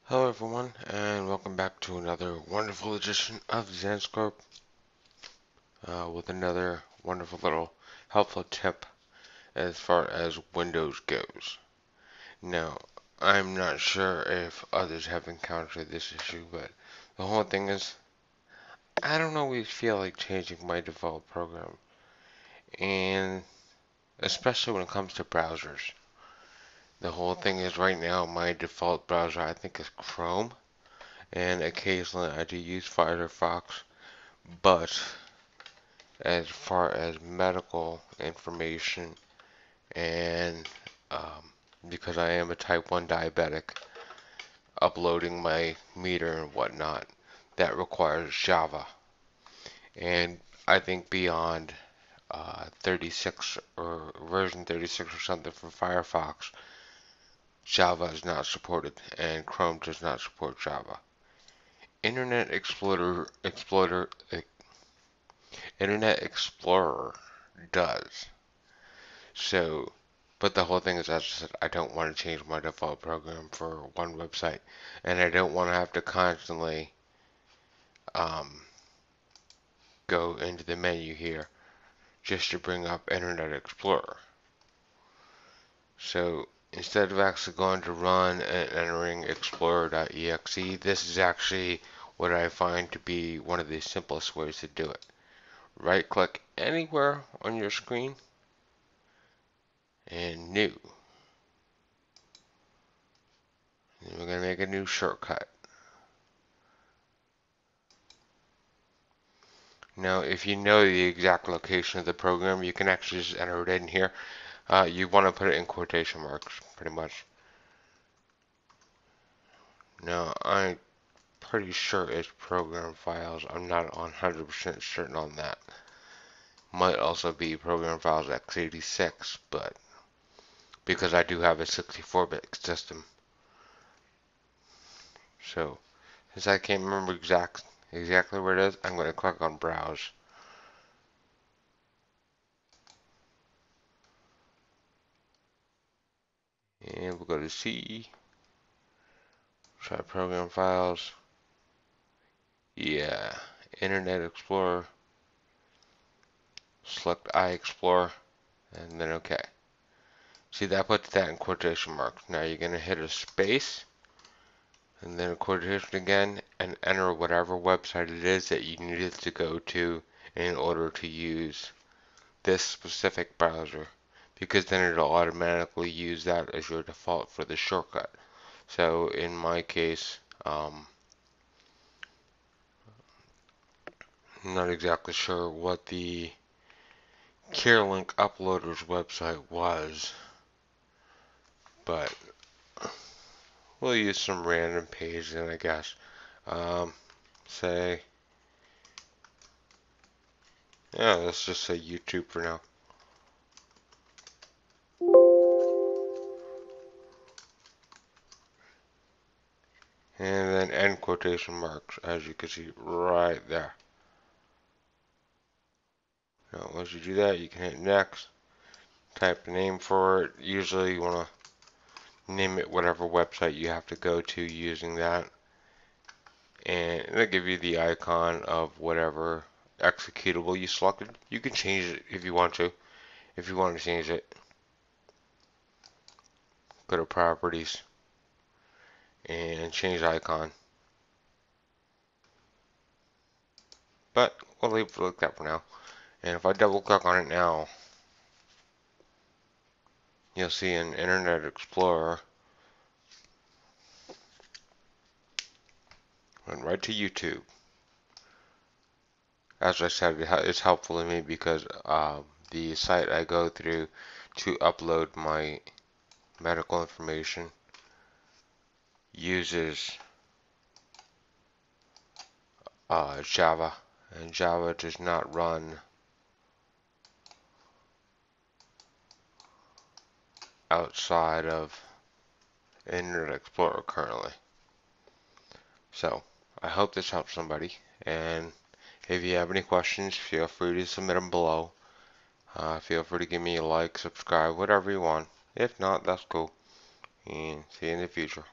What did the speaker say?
Hello everyone, and welcome back to another wonderful edition of xanScorp with another wonderful little helpful tip as far as Windows goes. Now, I'm not sure if others have encountered this issue, but the whole thing is, I don't always feel like changing my default program, and especially when it comes to browsers. The whole thing is right now my default browser I think is Chrome, and occasionally I do use Firefox, but as far as medical information and because I am a type 1 diabetic, uploading my meter and whatnot, that requires Java. And I think beyond 36 or version 36 or something for Firefox, Java is not supported and Chrome does not support Java. Internet Internet Explorer does. So, but the whole thing is, as I said, I don't want to change my default program for one website, and I don't want to have to constantly um, go into the menu here just to bring up Internet Explorer. So instead of actually going to run and entering explorer.exe, this is actually what I find to be one of the simplest ways to do it. Right click anywhere on your screen and new. And we're going to make a new shortcut. Now, if you know the exact location of the program, you can actually just enter it in here. You want to put it in quotation marks, pretty much. Now, I'm pretty sure it's program files. I'm not 100% certain on that. Might also be program files x86, but because I do have a 64-bit system. So, since I can't remember exactly where it is, I'm going to click on Browse. And we'll go to C. Try program files. Yeah, Internet Explorer. Select iExplore, and then OK. See, that puts that in quotation marks. Now you're going to hit a space, and then a quotation again, and enter whatever website it is that you needed to go to in order to use this specific browser, because then it'll automatically use that as your default for the shortcut. So in my case, I'm not exactly sure what the CareLink Uploaders website was, but we'll use some random page then, I guess. Say, yeah, let's just say YouTube for now. And then end quotation marks, as you can see right there. Now, once you do that, you can hit next, type a name for it. Usually you want to name it whatever website you have to go to using that. And it'll give you the icon of whatever executable you selected. You can change it if you want to. If you want to change it, go to properties and change icon. But we'll leave it like that for now. And if I double click on it now, you'll see an Internet Explorer. Went right to YouTube. As I said, it's helpful to me because the site I go through to upload my medical information uses Java, and Java does not run outside of Internet Explorer currently. So I hope this helps somebody, and if you have any questions, feel free to submit them below. Feel free to give me a like, subscribe, whatever you want. If not, that's cool. And see you in the future.